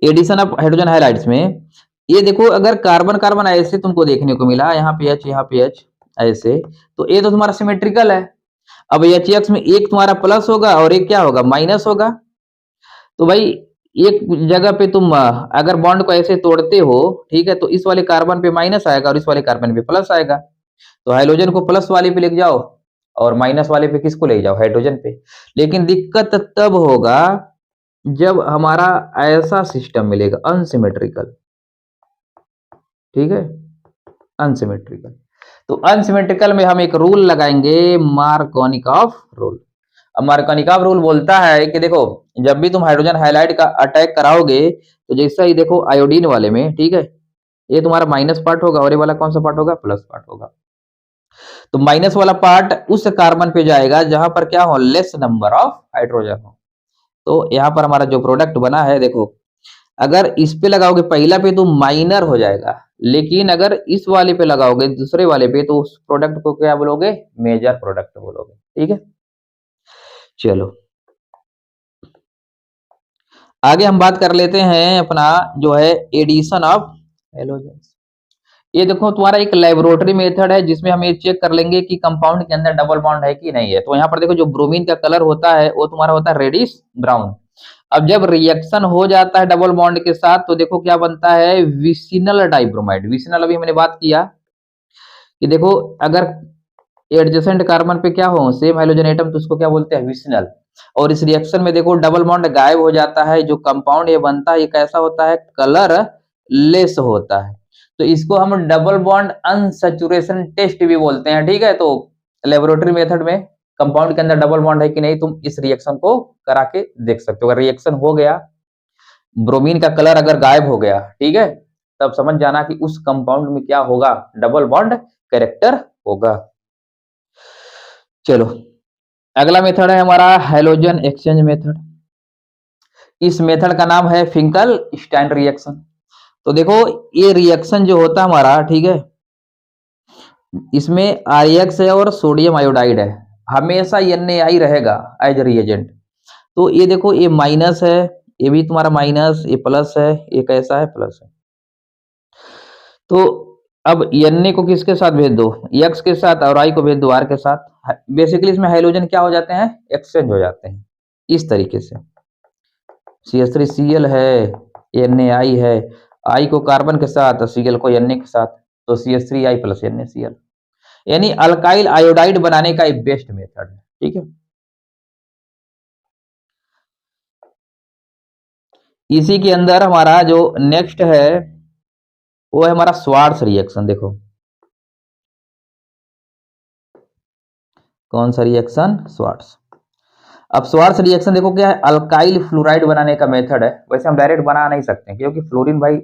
एडिशन ऑफ हाइड्रोजन हैलाइड्स में। ये देखो अगर कार्बन कार्बन ऐसे तुमको देखने को मिला, यहाँ पे H, यहाँ पे H ऐसे, तो ये तो तुम्हारा सिमेट्रिकल है। अब HX में एक तुम्हारा प्लस होगा और एक क्या होगा, माइनस होगा। तो भाई एक जगह पे तुम अगर बॉन्ड को ऐसे तोड़ते हो, ठीक है, तो इस वाले कार्बन पे माइनस आएगा और इस वाले कार्बन पे प्लस आएगा। तो हाइड्रोजन को प्लस वाले पे ले जाओ और माइनस वाले पे किसको ले जाओ, हाइड्रोजन पे। लेकिन दिक्कत तब होगा जब हमारा ऐसा सिस्टम मिलेगा, अनसिमेट्रिकल। ठीक है, अनसिमेट्रिकल। तो अनसिमेट्रिकल में हम एक रूल लगाएंगे, मार्कोनिकॉफ रूल। अब मार्कोनिकॉफ रूल बोलता है कि देखो जब भी तुम हाइड्रोजन हाइलाइड का अटैक कराओगे, तो जैसा ही देखो आयोडीन वाले में, ठीक है, ये तुम्हारा माइनस पार्ट होगा और ये वाला कौन सा पार्ट होगा, प्लस पार्ट होगा। तो माइनस वाला पार्ट उस कार्बन पे जाएगा जहां पर क्या हो, लेस नंबर ऑफ हाइड्रोजन हो। तो यहाँ पर हमारा जो प्रोडक्ट बना है देखो, अगर इस पे लगाओगे पहला पे तो माइनर हो जाएगा, लेकिन अगर इस वाले पे लगाओगे दूसरे वाले पे तो उस प्रोडक्ट को क्या बोलोगे, मेजर प्रोडक्ट बोलोगे। ठीक है, चलो आगे हम बात कर लेते हैं अपना जो है एडिशन ऑफ हेलोजेंस। ये देखो तुम्हारा एक लेबोरेटरी मेथड है जिसमें हम ये चेक कर लेंगे कि कंपाउंड के अंदर डबल बॉन्ड है कि नहीं है। तो यहाँ पर देखो जो ब्रोमीन का कलर होता है वो तुम्हारा होता है रेडिश ब्राउन। अब जब रिएक्शन हो जाता है डबल बॉन्ड के साथ तो देखो क्या बनता है, विसिनल डाइब्रोमाइड। विसिनल अभी हमने बात किया कि देखो अगर एडजेसेंट कार्बन पे क्या हो, सेम हाइड्रोजन एटम, तो उसको क्या बोलते हैं, विसिनल। और इस रिएक्शन में देखो डबल बॉन्ड गायब हो जाता है, जो कंपाउंड ये बनता है ये कैसा होता है, कलर लेस होता है। तो इसको हम डबल बॉन्ड अनसैचुरेशन टेस्ट भी बोलते हैं, ठीक है। तो लेबोरेटरी मेथड में कंपाउंड के अंदर डबल बॉन्ड है कि नहीं, तुम इस रिएक्शन को करा के देख सकते हो। अगर रिएक्शन हो गया, ब्रोमीन का कलर अगर गायब हो गया, ठीक है, तब समझ जाना कि उस कंपाउंड में क्या होगा, डबल बॉन्ड कैरेक्टर होगा। चलो अगला मेथड है हमारा हैलोजन एक्सचेंज मेथड। इस मेथड का नाम है फिंकल स्टैंड रिएक्शन। तो देखो ये रिएक्शन जो होता है हमारा, ठीक है, इसमें RX है और सोडियम आयोडाइड है, हमेशा NaI रहेगा एज रिएजेंट। तो ये देखो ये माइनस है, ये भी तुम्हारा माइनस, ये प्लस है, ये कैसा है, प्लस है। तो अब Na को किसके साथ भेज दो, X के साथ, और I को भेज दो R के साथ। बेसिकली इसमें हाइड्रोजन क्या हो जाते हैं, एक्सचेंज हो जाते हैं इस तरीके से। CH3Cl है, NaI है, I को कार्बन के साथ, Cl को Na के साथ, तो CH3I प्लस NaCl, यानी अल्काइल आयोडाइड बनाने का एक बेस्ट मेथड है, ठीक है। इसी के अंदर हमारा जो नेक्स्ट है वो है हमारा स्वार्ट्स रिएक्शन। देखो कौन सा रिएक्शन, स्वार्ट्स। अब स्वार्ट्स रिएक्शन देखो क्या है, अल्काइल फ्लोराइड बनाने का मेथड है। वैसे हम डायरेक्ट बना नहीं सकते क्योंकि फ्लोरीन भाई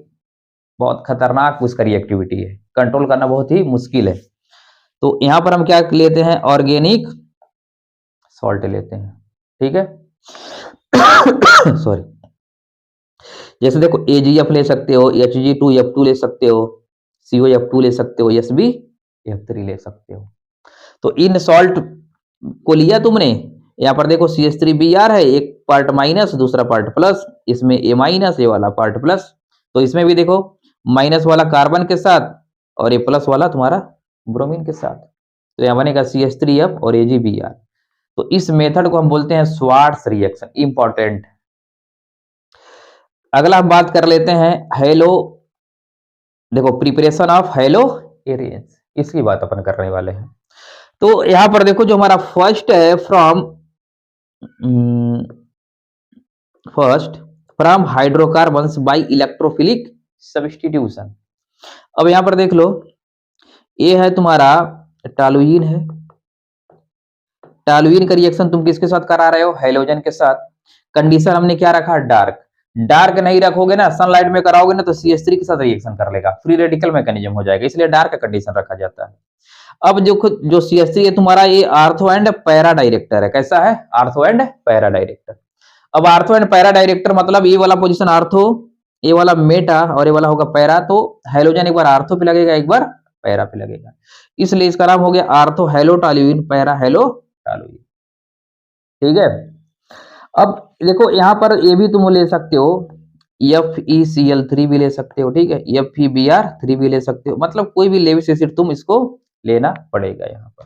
बहुत खतरनाक उसका रिएक्टिविटी है, कंट्रोल करना बहुत ही मुश्किल है। तो यहां पर हम क्या लेते हैं, ऑर्गेनिक सॉल्ट लेते हैं, ठीक है। सॉरी, जैसे देखो AgF ले सकते हो, Hg2F2 ले सकते हो, COF2 ले सकते हो, SbF3 ले सकते हो। तो इन सॉल्ट को लिया तुमने, यहाँ पर देखो CH3Br है, एक पार्ट माइनस दूसरा पार्ट प्लस, इसमें A माइनस, ये वाला पार्ट प्लस। तो इसमें भी देखो माइनस वाला कार्बन के साथ और ये प्लस वाला तुम्हारा ब्रोमीन के साथ, तो यहाँ बनेगा CH3F और AgBr। तो इस मेथड को हम बोलते हैं स्वार्ट्स रिएक्शन, इंपॉर्टेंट। अगला हम बात कर लेते हैं हेलो, देखो प्रिपरेशन ऑफ हेलो एरेंज, इसकी बात अपन करने वाले हैं। तो यहां पर देखो जो हमारा फर्स्ट है, from hydrocarbons by electrophilic substitution. अब यहां पर देख लो, ये है तुम्हारा टॉलुइन है, टॉलुइन का रिएक्शन तुम किसके साथ करा रहे हो, हैलोजन के साथ। कंडीशन हमने क्या रखा, डार्क। डार्क नहीं रखोगे ना, सनलाइट में कराओगे ना, तो CH3 के साथ रिएक्शन कर लेगा, फ्री रेडिकल मैकेनिज्म हो जाएगा, इसलिए डार्क का कंडीशन रखा जाता है। अब जो CH3 है तुम्हारा, ये आर्थो एंड पैरा डायरेक्टर है। कैसा है, आर्थो एंड पैरा डायरेक्टर। अब आर्थो एंड पैरा डायरेक्टर मतलब ये वाला पोजीशन आर्थो, ये वाला मेटा और ये वाला होगा पैरा। तो हैलोजन एक बार आर्थो पे लगेगा, एक बार पैरा पे लगेगा, इसलिए इसका नाम हो गया ortho hello toluene, para hello toluene, ठीक है। अब देखो यहाँ पर ये भी तुम ले सकते हो, FeCl3 भी ले सकते हो, ठीक है, FeBr3 भी ले सकते हो, मतलब कोई भी लेविस एसिड तुम इसको लेना पड़ेगा यहाँ पर।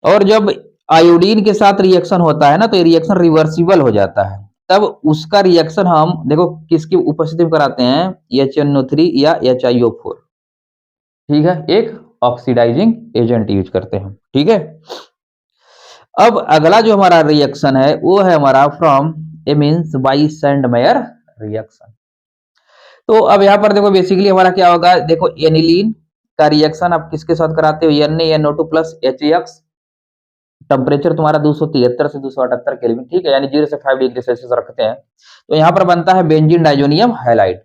और जब आयोडीन के साथ रिएक्शन होता है ना, तो ये रिएक्शन रिवर्सिबल हो जाता है, तब उसका रिएक्शन हम देखो किसकी उपस्थिति में कराते हैं, HNO3 या HiO4, ठीक है, एक ऑक्सीडाइजिंग एजेंट यूज करते हैं, ठीक है। अब अगला जो हमारा रिएक्शन है वो है हमारा फ्रॉम एमिन्स बाई सैंडमेयर रिएक्शन। तो अब यहाँ पर देखो बेसिकली हमारा क्या होगा, देखो एनिलीन का रिएक्शन आप किसके साथ कराते हो, NaNO2 प्लस HX, टेम्परेचर तुम्हारा 273 से 278 केल्विन, ठीक है, यानी 0 से 5 डिग्री सेल्सियस रखते हैं। तो यहाँ पर बनता है बेंजीन डाइजोनियम हैलाइड।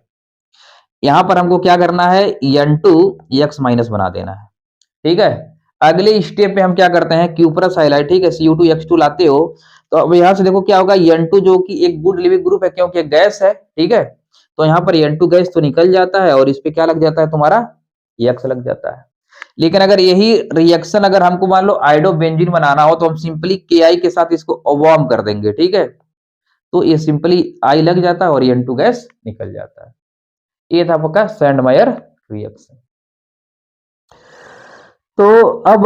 यहाँ पर हमको क्या करना है, N2X माइनस बना देना है, ठीक है। अगले स्टेप पे हम क्या करते हैं, क्यूप्रस हाइलाइट, ठीक है, Cu2X2 लाते हो। तो अब यहाँ से देखो क्या होगा, N2 जो कि एक गुड लिविंग ग्रुप है क्योंकि गैस है, ठीक है, तो यहाँ पर N2 गैस तो निकल जाता है और इस पे क्या लग जाता है तुम्हारा, X लग जाता है। लेकिन अगर यही रिएक्शन अगर हमको मान लो आइडोबेंजीन बनाना हो, तो हम सिंपली Ki के साथ इसको वार्म कर देंगे, ठीक है, तो ये सिंपली I लग जाता है और N2 गैस निकल जाता है। ये था आपका सैंडमेयर रिएक्शन। तो अब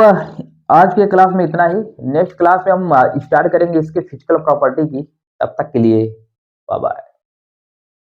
आज के क्लास में इतना ही, नेक्स्ट क्लास में हम स्टार्ट करेंगे इसके फिजिकल प्रॉपर्टी की। तब तक के लिए बाय बाय।